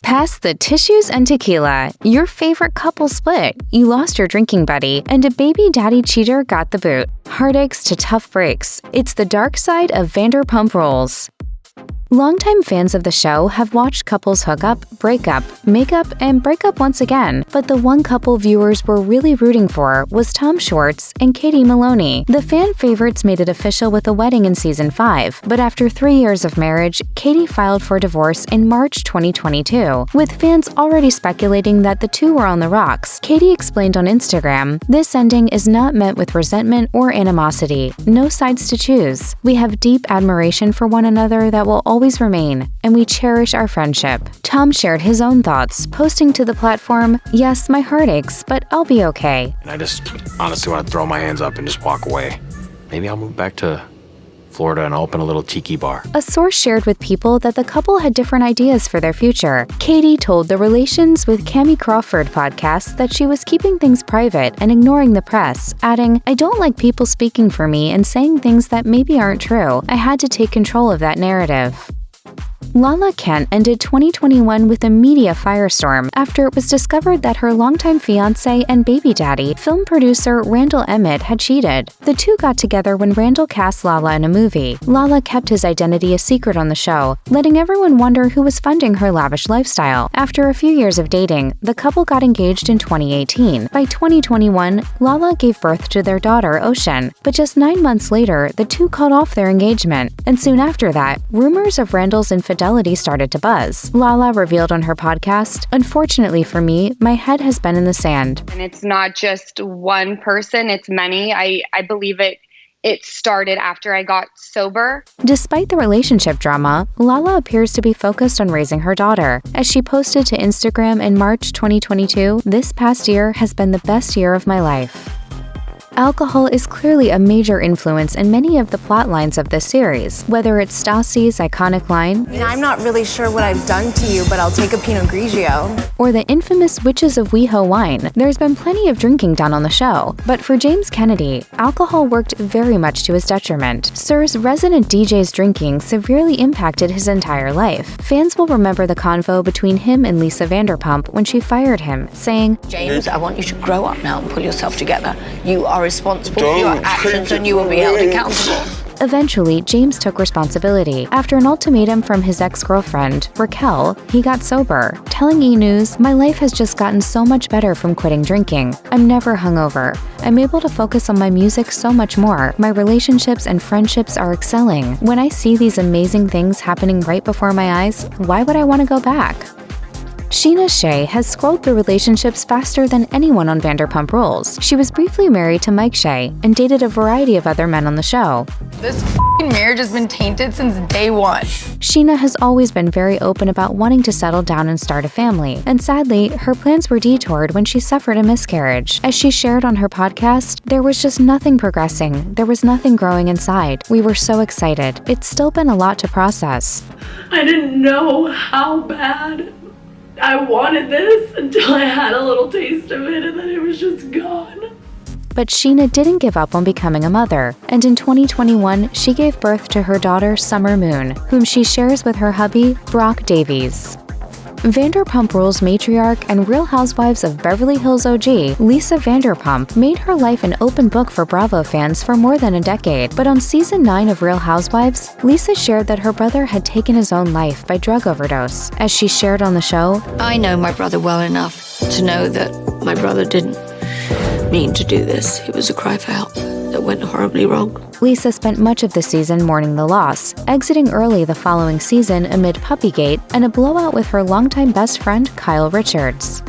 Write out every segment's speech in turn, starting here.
Pass the tissues and tequila. Your favorite couple split. You lost your drinking buddy, and a baby daddy cheater got the boot. Heartaches to tough breaks. It's the dark side of Vanderpump Rules. Longtime fans of the show have watched couples hook up, break up, make up, and break up once again, but the one couple viewers were really rooting for was Tom Schwartz and Katie Maloney. The fan favorites made it official with a wedding in season 5, but after 3 years of marriage, Katie filed for divorce in March 2022. With fans already speculating that the two were on the rocks, Katie explained on Instagram, "This ending is not met with resentment or animosity. No sides to choose. We have deep admiration for one another that will always remain, and we cherish our friendship." Tom shared his own thoughts, posting to the platform, "Yes, my heart aches, but I'll be okay. And I just honestly want to throw my hands up and just walk away. Maybe I'll move back to Florida and open a little tiki bar." A source shared with People that the couple had different ideas for their future. Katie told the Relations with Cami Crawford podcast that she was keeping things private and ignoring the press, adding, "I don't like people speaking for me and saying things that maybe aren't true. I had to take control of that narrative." Lala Kent ended 2021 with a media firestorm after it was discovered that her longtime fiancé and baby daddy, film producer Randall Emmett, had cheated. The two got together when Randall cast Lala in a movie. Lala kept his identity a secret on the show, letting everyone wonder who was funding her lavish lifestyle. After a few years of dating, the couple got engaged in 2018. By 2021, Lala gave birth to their daughter, Ocean, but just 9 months later, the two called off their engagement. And soon after that, rumors of Randall's infidelity started to buzz. Lala revealed on her podcast, "Unfortunately for me, my head has been in the sand." And it's not just one person, it's many. I believe it started after I got sober. Despite the relationship drama, Lala appears to be focused on raising her daughter. As she posted to Instagram in March 2022, "This past year has been the best year of my life." Alcohol is clearly a major influence in many of the plot lines of this series, whether it's Stassi's iconic line, "I'm not really sure what I've done to you, but I'll take a Pinot Grigio," or the infamous Witches of WeHo wine. There's been plenty of drinking done on the show, but for James Kennedy, alcohol worked very much to his detriment. Sir's resident DJ's drinking severely impacted his entire life. Fans will remember the convo between him and Lisa Vanderpump when she fired him, saying, "James, I want you to grow up now and pull yourself together. You are responsible for your actions and you will be held accountable." Eventually, James took responsibility. After an ultimatum from his ex-girlfriend, Raquel, he got sober, telling E! News, "My life has just gotten so much better from quitting drinking. I'm never hungover. I'm able to focus on my music so much more. My relationships and friendships are excelling. When I see these amazing things happening right before my eyes, why would I want to go back?" Sheena Shea has scrolled through relationships faster than anyone on Vanderpump Rules. She was briefly married to Mike Shea and dated a variety of other men on the show. "This marriage has been tainted since day one." Sheena has always been very open about wanting to settle down and start a family, and sadly, her plans were detoured when she suffered a miscarriage. As she shared on her podcast, "There was just nothing progressing. There was nothing growing inside. We were so excited. It's still been a lot to process. I didn't know how bad I wanted this until I had a little taste of it, and then it was just gone." But Sheena didn't give up on becoming a mother, and in 2021, she gave birth to her daughter, Summer Moon, whom she shares with her hubby, Brock Davies. Vanderpump Rules matriarch and Real Housewives of Beverly Hills OG, Lisa Vanderpump, made her life an open book for Bravo fans for more than a decade. But on season 9 of Real Housewives, Lisa shared that her brother had taken his own life by drug overdose. As she shared on the show, "I know my brother well enough to know that my brother didn't mean to do this. It was a cry for help that went horribly wrong." Lisa spent much of the season mourning the loss, exiting early the following season amid Puppygate and a blowout with her longtime best friend Kyle Richards.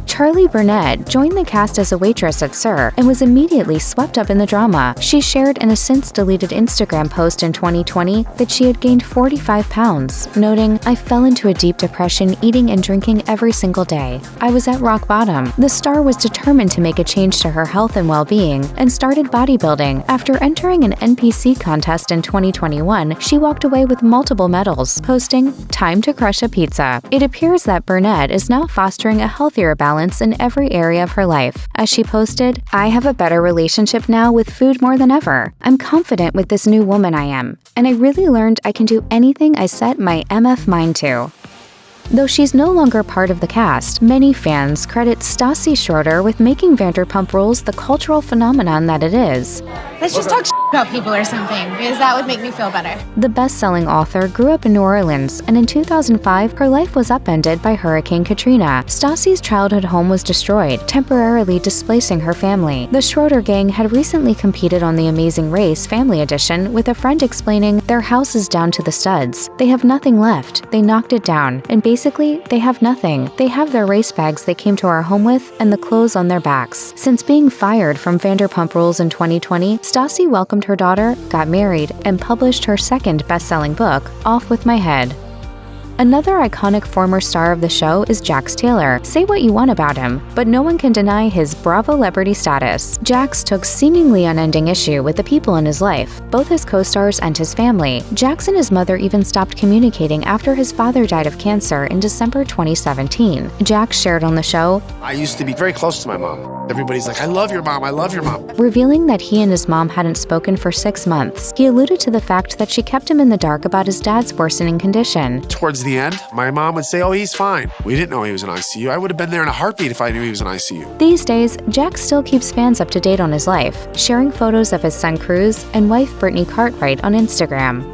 Charlie Burnett joined the cast as a waitress at SUR and was immediately swept up in the drama. She shared in a since-deleted Instagram post in 2020 that she had gained 45 pounds, noting, "I fell into a deep depression eating and drinking every single day. I was at rock bottom." The star was determined to make a change to her health and well-being and started bodybuilding. After entering an NPC contest in 2021, she walked away with multiple medals, posting, "Time to crush a pizza." It appears that Burnett is now fostering a healthier balance in every area of her life. As she posted, "I have a better relationship now with food more than ever. I'm confident with this new woman I am, and I really learned I can do anything I set my MF mind to." Though she's no longer part of the cast, many fans credit Stassi Schroeder with making Vanderpump Rules the cultural phenomenon that it is. Let's just talk about people or something, because that would make me feel better. The best-selling author grew up in New Orleans, and in 2005, her life was upended by Hurricane Katrina. Stassi's childhood home was destroyed, temporarily displacing her family. The Schroeder gang had recently competed on The Amazing Race Family Edition, with a friend explaining, "Their house is down to the studs. They have nothing left. They knocked it down, and basically, they have nothing. They have their race bags they came to our home with and the clothes on their backs." Since being fired from Vanderpump Rules in 2020, Stassi welcomed her daughter, got married, and published her second best-selling book, Off With My Head. Another iconic former star of the show is Jax Taylor. Say what you want about him, but no one can deny his Bravo-lebrity status. Jax took seemingly unending issue with the people in his life, both his co-stars and his family. Jax and his mother even stopped communicating after his father died of cancer in December 2017. Jax shared on the show, "I used to be very close to my mom. Everybody's like, I love your mom, I love your mom." Revealing that he and his mom hadn't spoken for 6 months. He alluded to the fact that she kept him in the dark about his dad's worsening condition. Towards the end, my mom would say, "Oh, he's fine." We didn't know he was in ICU. I would have been there in a heartbeat if I knew he was in ICU. These days, Jax still keeps fans up to date on his life, sharing photos of his son Cruz and wife Brittany Cartwright on Instagram.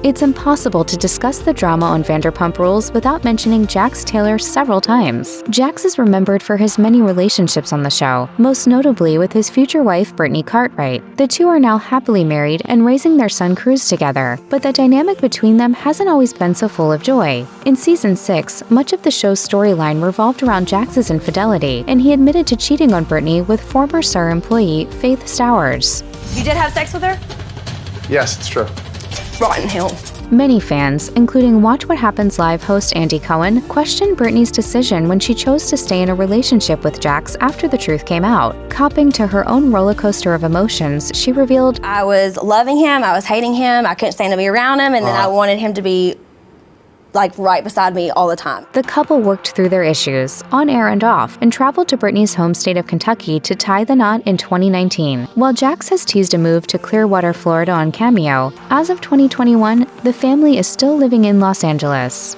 It's impossible to discuss the drama on Vanderpump Rules without mentioning Jax Taylor several times. Jax is remembered for his many relationships on the show, most notably with his future wife Brittany Cartwright. The two are now happily married and raising their son Cruz together, but the dynamic between them hasn't always been so full of joy. In Season 6, much of the show's storyline revolved around Jax's infidelity, and he admitted to cheating on Brittany with former SUR employee Faith Stowers. You did have sex with her? Yes, it's true. Rotten hell. Many fans, including Watch What Happens Live host Andy Cohen, questioned Brittany's decision when she chose to stay in a relationship with Jax after the truth came out. Copping to her own roller coaster of emotions, she revealed, "I was loving him, I was hating him, I couldn't stand to be around him, and then I wanted him to be right beside me all the time." The couple worked through their issues, on air and off, and traveled to Brittany's home state of Kentucky to tie the knot in 2019. While Jax has teased a move to Clearwater, Florida on Cameo, as of 2021, the family is still living in Los Angeles.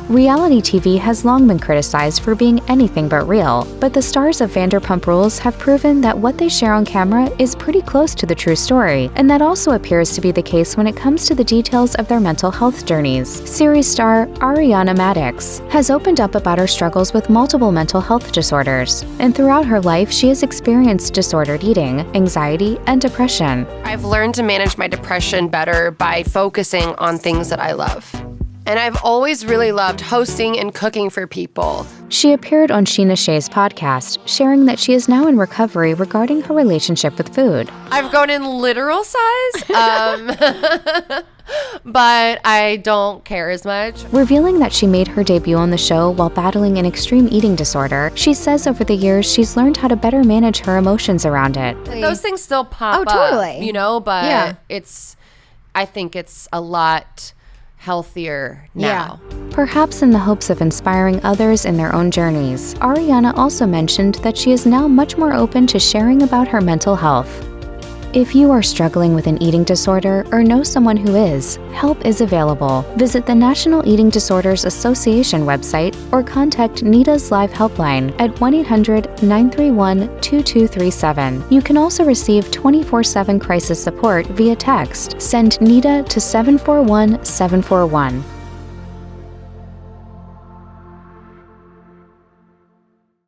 Reality TV has long been criticized for being anything but real, but the stars of Vanderpump Rules have proven that what they share on camera is pretty close to the true story, and that also appears to be the case when it comes to the details of their mental health journeys. Series star Ariana Madix has opened up about her struggles with multiple mental health disorders, and throughout her life she has experienced disordered eating, anxiety, and depression. I've learned to manage my depression better by focusing on things that I love. And I've always really loved hosting and cooking for people. She appeared on Sheena Shea's podcast, sharing that she is now in recovery regarding her relationship with food. I've grown in literal size, but I don't care as much. Revealing that she made her debut on the show while battling an extreme eating disorder, she says over the years she's learned how to better manage her emotions around it. Those things still pop up, totally. But Yeah. I think it's a lot healthier now. Perhaps in the hopes of inspiring others in their own journeys, Ariana also mentioned that she is now much more open to sharing about her mental health. If you are struggling with an eating disorder or know someone who is, help is available. Visit the National Eating Disorders Association website or contact NIDA's live helpline at 1-800-931-2237. You can also receive 24/7 crisis support via text. Send NIDA to 741-741.